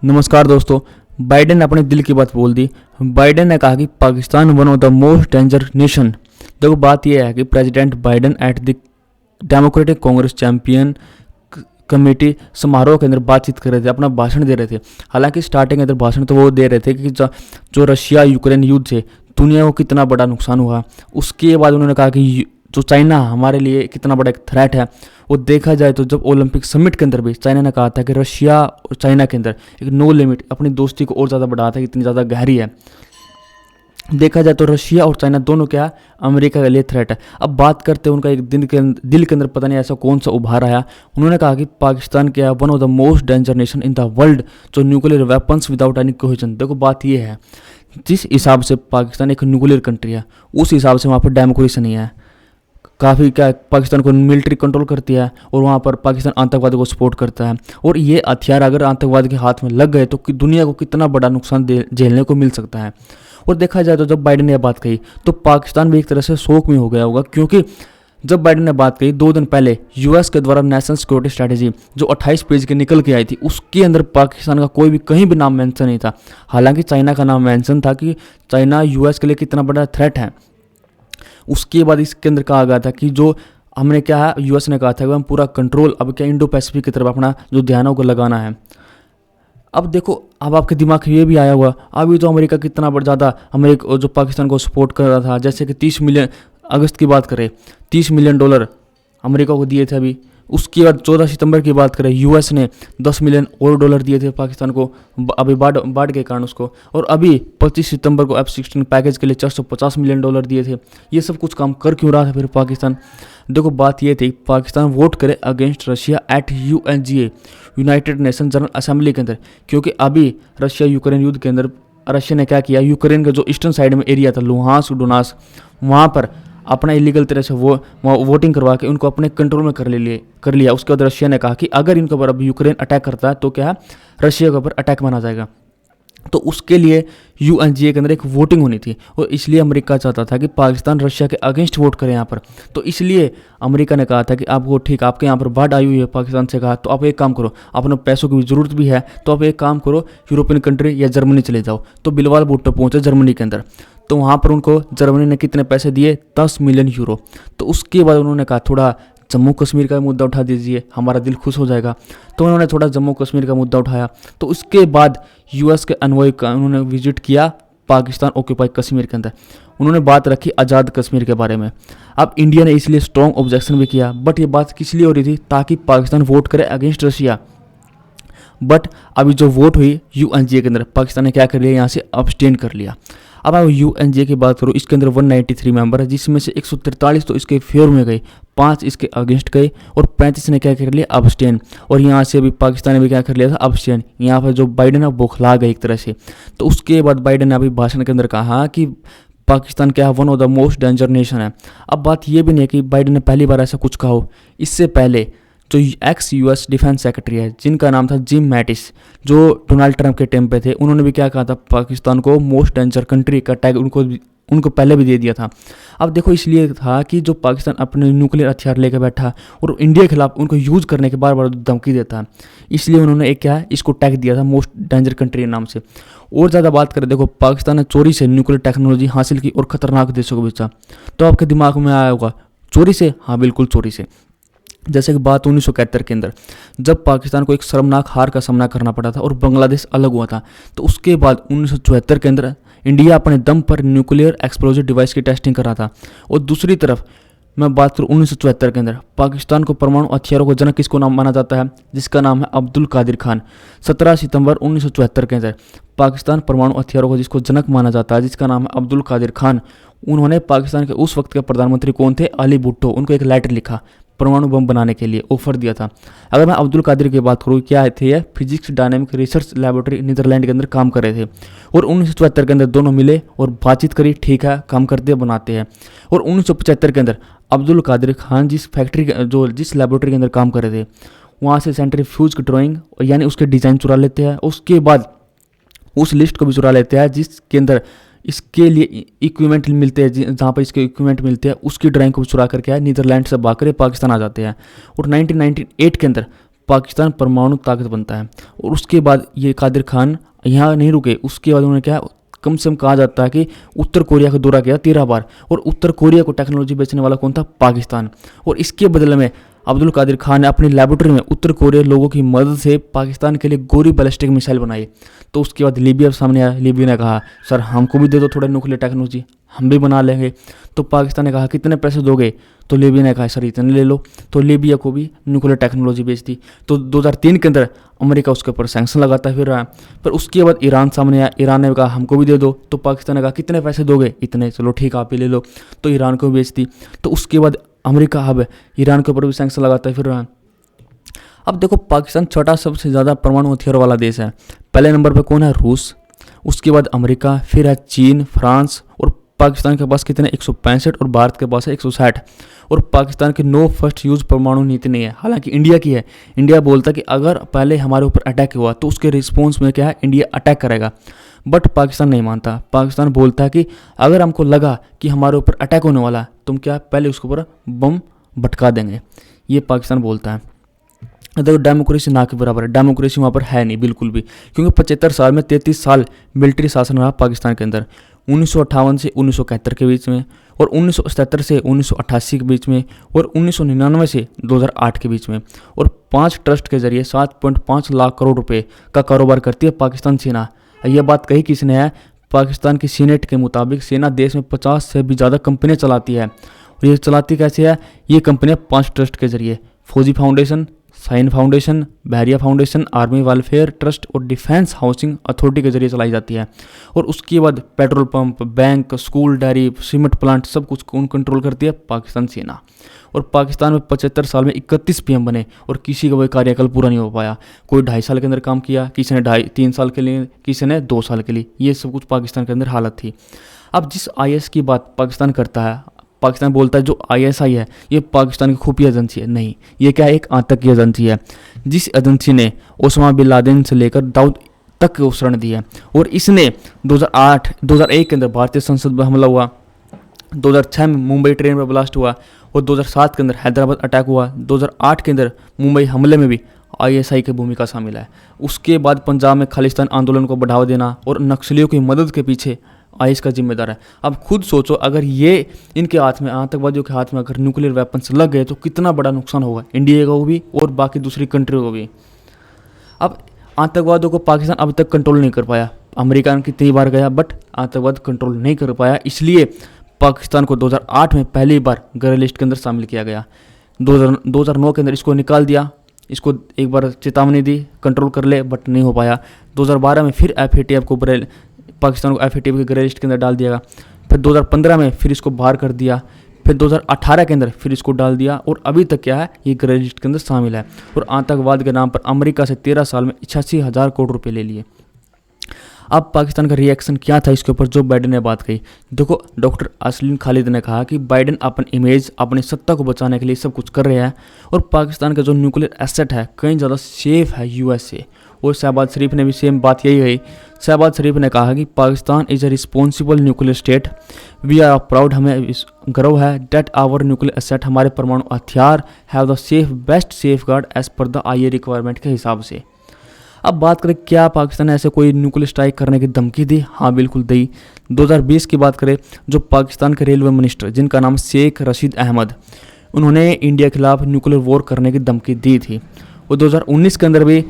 नमस्कार दोस्तों। बाइडेन ने अपने दिल की बात बोल दी। बाइडेन ने कहा कि Pakistan one of the most danger nation. देखो बात यह है कि president Biden at the democratic Congress champion committee समारोह के अंदर बातचीत कर रहे थे, अपना भाषण दे रहे थे। हालांकि स्टार्टिंग के अंदर भाषण तो वो दे रहे थे कि जो रशिया यूक्रेन युद्ध से दुनिया को कितना बड़ा नुकसान हुआ। उसके बाद उन्होंने कहा कि जो चाइना हमारे लिए कितना बड़ा एक थ्रेट है। वो देखा जाए तो जब ओलंपिक समिट के अंदर भी चाइना ने कहा था कि रशिया और चाइना के अंदर एक नो लिमिट अपनी दोस्ती को और ज़्यादा बढ़ाता है, इतनी ज़्यादा गहरी है। देखा जाए तो रशिया और चाइना दोनों क्या अमेरिका के लिए थ्रेट है। अब बात करते हैं उनका एक दिल के अंदर पता नहीं ऐसा कौन सा उभार आया। उन्होंने कहा कि पाकिस्तान क्या one of the most danger nation in the world जो nuclear weapons without any cohesion. देखो बात ये है, जिस हिसाब से पाकिस्तान एक न्यूक्लियर कंट्री है उस हिसाब से वहाँ पर डेमोक्रेसी नहीं है। काफ़ी क्या पाकिस्तान को मिलिट्री कंट्रोल करती है और वहाँ पर पाकिस्तान आतंकवाद को सपोर्ट करता है। और ये हथियार अगर आतंकवाद के हाथ में लग गए तो दुनिया को कितना बड़ा नुकसान झेलने को मिल सकता है। और देखा जाए तो जब बाइडेन ने यह बात कही तो पाकिस्तान भी एक तरह से शोक में हो गया होगा, क्योंकि जब बाइडेन ने बात कही 2 दिन पहले यूएस के द्वारा नेशनल सिक्योरिटी स्ट्रैटेजी जो 28 पेज की निकल के आई थी उसके अंदर पाकिस्तान का कोई भी कहीं भी नाम मेंशन नहीं था। हालांकि चाइना का नाम मेंशन था कि चाइना यूएस के लिए कितना बड़ा थ्रेट है। उसके बाद इसके अंदर कहा गया था कि जो हमने क्या है, यूएस ने कहा था कि हम पूरा कंट्रोल अब क्या इंडो पैसिफिक की तरफ अपना जो ध्यान है को लगाना है। अब देखो, अब आपके दिमाग में ये भी आया हुआ अभी तो अमेरिका कितना बड़ा ज़्यादा अमेरिका जो पाकिस्तान को सपोर्ट कर रहा था, जैसे कि 30 मिलियन अगस्त की बात करें $30 मिलियन अमेरिका को दिए थे। अभी उसके बाद 14 सितंबर की बात करें यूएस ने $10 मिलियन और डॉलर दिए थे पाकिस्तान को अभी बाढ़ के कारण उसको। और अभी 25 सितंबर को F-16 पैकेज के लिए $450 मिलियन दिए थे। ये सब कुछ काम कर क्यों रहा था फिर पाकिस्तान? देखो बात ये थी पाकिस्तान वोट करे against Russia at UNGA United Nation General Assembly के अंदर, क्योंकि अभी रशिया यूक्रेन युद्ध के अंदर रशिया ने क्या किया, यूक्रेन का जो ईस्टर्न साइड में एरिया था लुहांस्क डोनेट्स्क वहाँ पर अपना इलीगल तरह से वोटिंग करवा के उनको अपने कंट्रोल में कर लिया। उसके बाद रशिया ने कहा कि अगर इनके ऊपर अब यूक्रेन अटैक करता है तो क्या है रशिया के ऊपर अटैक माना जाएगा। तो उसके लिए UNGA के अंदर एक वोटिंग होनी थी और इसलिए अमेरिका चाहता था कि पाकिस्तान रशिया के अगेंस्ट वोट करे यहाँ पर। तो इसलिए अमेरिका ने कहा था कि आपको ठीक आपके यहाँ पर बाढ़ आई हुई है, पाकिस्तान से कहा तो आप एक काम करो, अपने पैसों की भी ज़रूरत भी है तो आप एक काम करो यूरोपियन कंट्री या जर्मनी चले जाओ। तो बिलवाल भुट्टो पहुँचे जर्मनी के अंदर, तो वहाँ पर उनको जर्मनी ने कितने पैसे दिए, €10 मिलियन। तो उसके बाद उन्होंने कहा थोड़ा जम्मू कश्मीर का मुद्दा उठा दीजिए, हमारा दिल खुश हो जाएगा। तो उन्होंने थोड़ा जम्मू कश्मीर का मुद्दा उठाया। तो उसके बाद यूएस के अनवॉय का उन्होंने विजिट किया पाकिस्तान ऑक्यूपाइड कश्मीर के अंदर। उन्होंने बात रखी आज़ाद कश्मीर के बारे में। अब इंडिया ने इसलिए स्ट्रॉन्ग ऑब्जेक्शन भी किया, बट ये बात किस लिए हो रही थी, ताकि पाकिस्तान वोट करे अगेंस्ट रशिया। बट अभी जो वोट हुई UNGA के अंदर पाकिस्तान ने क्या कर लिया, यहाँ से अब्सटेन कर लिया। अब आप UNGA की बात करो, इसके अंदर 193 मेंबर है, जिसमें से 143 तो इसके फेवर में गए, 5 इसके अगेंस्ट गए और 35 ने क्या कर लिया अब्सटेन। और यहाँ से अभी पाकिस्तान ने भी क्या कर लिया था अब्सटेन। यहाँ पर जो बाइडेन है बौखला गए एक तरह से। तो उसके बाद बाइडेन ने अभी भाषण के अंदर कहा कि पाकिस्तान क्या है one of the most danger nation है। अब बात ये भी नहीं है कि बाइडेन ने पहली बार ऐसा कुछ कहा हो। इससे पहले जो एक्स US डिफेंस सेक्रेटरी है जिनका नाम था जिम मैटिस, जो डोनाल्ड ट्रंप के टाइम पे थे, उन्होंने भी क्या कहा था पाकिस्तान को मोस्ट डेंजर कंट्री का टैग उनको पहले भी दे दिया था। अब देखो इसलिए था कि जो पाकिस्तान अपने न्यूक्लियर हथियार लेकर बैठा और इंडिया के खिलाफ उनको यूज़ करने के बार बार धमकी देता है, इसलिए उन्होंने एक क्या इसको टैग दिया था मोस्ट डेंजर कंट्री के नाम से। और ज़्यादा बात करें, देखो पाकिस्तान ने चोरी से न्यूक्लियर टेक्नोलॉजी हासिल की और ख़तरनाक देशों को बेचा। तो आपके दिमाग में आया होगा चोरी से, हाँ बिल्कुल चोरी से। जैसे कि बात 1971 के अंदर जब पाकिस्तान को एक शर्मनाक हार का सामना करना पड़ा था और बांग्लादेश अलग हुआ था, तो उसके बाद 1974 के अंदर इंडिया अपने दम पर न्यूक्लियर एक्सप्लोजिव डिवाइस की टेस्टिंग कर रहा था। और दूसरी तरफ मैं बात करूँ 1974 के अंदर पाकिस्तान को परमाणु हथियारों को जनक किसको नाम माना जाता है, जिसका नाम है अब्दुल कादिर खान। 17 सितंबर 1974 के अंदर पाकिस्तान परमाणु हथियारों को जिसको जनक माना जाता है, जिसका नाम है अब्दुल कादिर खान, उन्होंने पाकिस्तान के उस वक्त के प्रधानमंत्री कौन थे, अली भुट्टो, उनको एक लेटर लिखा परमाणु बम बनाने के लिए ऑफर दिया था। अगर मैं अब्दुल कादिर की बात करूँ, क्या थे ये physics dynamic research laboratory Netherland के अंदर काम कर रहे थे। और 1974 के अंदर दोनों मिले और बातचीत करी, ठीक है काम करते हैं बनाते हैं। और 1975 के अंदर अब्दुल कादिर खान जिस लैबोरेटरी के अंदर काम कर रहे थे वहाँ से सेंट्रीफ्यूज की ड्राइंग यानी उसके डिज़ाइन चुरा लेते हैं। उसके बाद उस लिस्ट को भी चुरा लेते हैं जिसके अंदर इसके लिए इक्विपमेंट मिलते हैं, जहाँ पर इसके इक्विपमेंट मिलते हैं उसकी ड्राइंग को चुरा करके नीदरलैंड से भाग कर पाकिस्तान आ जाते हैं। और 1998 के अंदर पाकिस्तान परमाणु ताकत बनता है। और उसके बाद ये कादिर खान यहाँ नहीं रुके, उसके बाद उन्होंने क्या, कम से कम कहा जाता है कि उत्तर कोरिया का दौरा किया 13 बार, और उत्तर कोरिया को टेक्नोलॉजी बेचने वाला कौन था, पाकिस्तान। और इसके बदले में अब्दुल कादिर खान ने अपनी लेबोरेटरी में उत्तर कोरिया लोगों की मदद से पाकिस्तान के लिए गोरी बैलिस्टिक मिसाइल बनाई। तो उसके बाद लीबिया सामने आया, लीबिया ने कहा सर हमको भी दे दो थोड़ा न्यूक्लियर टेक्नोलॉजी, हम भी बना लेंगे। तो पाकिस्तान ने कहा कितने पैसे दोगे, तो लीबिया ने कहा सर इतने ले लो। तो लीबिया को भी न्यूक्लियर टेक्नोलॉजी बेच दी। तो 2003 के अंदर अमेरिका उसके ऊपर सैंक्शन लगाता फिर रहा है। पर उसके बाद ईरान सामने आया, ईरान ने कहा हमको भी दे दो। तो पाकिस्तान ने कहा कितने पैसे दोगे, इतने, चलो ठीक आप ही ले लो। तो ईरान को भी बेच दी। तो उसके बाद अमेरिका अब ईरान के ऊपर भी सैंक्शन लगाता है फिर रहा है। अब देखो पाकिस्तान छठा सबसे ज़्यादा परमाणु हथियार वाला देश है। पहले नंबर पर कौन है, रूस, उसके बाद अमेरिका, फिर है चीन, फ्रांस, और पाकिस्तान के पास कितने 165 और भारत के पास है 160। और पाकिस्तान की नो फर्स्ट यूज परमाणु नीति नहीं है, हालांकि इंडिया की है। इंडिया बोलता है कि अगर पहले हमारे ऊपर अटैक हुआ तो उसके रिस्पॉन्स में क्या है, इंडिया अटैक करेगा। बट पाकिस्तान नहीं मानता। पाकिस्तान बोलता है कि अगर हमको लगा कि हमारे ऊपर अटैक होने वाला है, तुम क्या पहले उसके ऊपर बम भटका देंगे, ये पाकिस्तान बोलता है। देखो डेमोक्रेसी ना के बराबर है, डेमोक्रेसी वहाँ पर है नहीं बिल्कुल भी, क्योंकि 75 साल में 33 साल मिलिट्री शासन रहा पाकिस्तान के अंदर। 1958 से 1971 के बीच में, और 1977 से 1988 के बीच में, और 1999 से 2008 के बीच में। और 5 ट्रस्ट के जरिए 7.5 लाख करोड़ रुपए का कारोबार करती है पाकिस्तान सेना। यह बात कही किसने है, पाकिस्तान की सीनेट के मुताबिक सेना देश में 50 से भी ज़्यादा कंपनियाँ चलाती है। और ये चलाती कैसे है, ये कंपनियाँ 5 ट्रस्ट के जरिए, फौजी फाउंडेशन, साइन फाउंडेशन, बहरिया फाउंडेशन, आर्मी वेलफेयर ट्रस्ट और डिफेंस हाउसिंग अथॉरिटी के जरिए चलाई जाती है। और उसके बाद petrol pump, bank, school, dairy, cement plant सब कुछ कौन कंट्रोल करती है, पाकिस्तान सेना। और पाकिस्तान में 75 साल में 31 पीएम बने और किसी का वह कार्यकाल पूरा नहीं हो पाया। कोई 2.5 साल के अंदर काम किया, किसी ने 3 साल के लिए, किसी ने 2 साल के लिए। ये सब कुछ पाकिस्तान के अंदर हालत थी। अब जिस IS की बात पाकिस्तान करता है, पाकिस्तान बोलता है जो ISI है ये पाकिस्तान की खुफिया एजेंसी है, नहीं, ये क्या है, एक आतंकी एजेंसी है। जिस एजेंसी ने ओसामा बिन लादेन से लेकर दाऊद तक को शरण दी है। और इसने 2001 के अंदर भारतीय संसद पर हमला हुआ, 2006 में मुंबई ट्रेन पर ब्लास्ट हुआ, और 2007 के अंदर हैदराबाद अटैक हुआ, 2008 के अंदर मुंबई हमले में भी ISI की भूमिका शामिल है। उसके बाद पंजाब में खालिस्तान आंदोलन को बढ़ावा देना और नक्सलियों की मदद के पीछे IS का जिम्मेदार है। अब खुद सोचो, अगर ये इनके हाथ में, आतंकवादियों के हाथ में अगर न्यूक्लियर वेपन्स लग गए तो कितना बड़ा नुकसान होगा इंडिया को भी और बाकी दूसरी कंट्री को भी। अब आतंकवादियों को पाकिस्तान अब तक कंट्रोल नहीं कर पाया। अमेरिका कितनी बार गया बट आतंकवाद कंट्रोल नहीं कर पाया, इसलिए पाकिस्तान को 2008 में पहली बार ग्रे लिस्ट के अंदर शामिल किया गया। 2009 के अंदर इसको निकाल दिया, इसको एक बार चेतावनी दी कंट्रोल कर ले, बट नहीं हो पाया। 2012 में फिर FATF को पाकिस्तान को FATF के ग्रे लिस्ट के अंदर डाल दिया। फिर 2015 में फिर इसको बाहर कर दिया, फिर 2018 के अंदर फिर इसको डाल दिया, और अभी तक क्या है, ये ग्रे लिस्ट के अंदर शामिल है। और आतंकवाद के नाम पर अमेरिका से 13 साल में 86,000 करोड़ रुपए ले लिए। अब पाकिस्तान का रिएक्शन क्या था इसके ऊपर जो बाइडेन ने बात कही। देखो डॉक्टर असलीन खालिद ने कहा कि बाइडेन अपनी इमेज, अपनी सत्ता को बचाने के लिए सब कुछ कर रहे हैं, और पाकिस्तान का जो न्यूक्लियर एसेट है कहीं ज़्यादा सेफ है US से। और शहबाज शरीफ ने भी सेम बात यही कही। शहबाज शरीफ ने कहा कि Pakistan is a responsible nuclear state, we are proud, हमें गर्व है, डेट आवर न्यूक्लियर एसेट, हमारे परमाणु हथियार have the best safeguard as per the IA requirement के हिसाब से। अब बात करें क्या पाकिस्तान ने ऐसे कोई न्यूक्लियर स्ट्राइक करने की धमकी दी, हाँ बिल्कुल दी। 2020 की बात करें, जो पाकिस्तान के रेलवे मिनिस्टर जिनका नाम शेख रशीद अहमद, उन्होंने इंडिया के खिलाफ न्यूक्लियर वॉर करने की धमकी दी थी। और 2019 के अंदर भी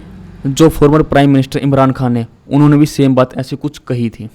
जो former prime minister Imran Khan ने, उन्होंने भी सेम बात ऐसी कुछ कही थी।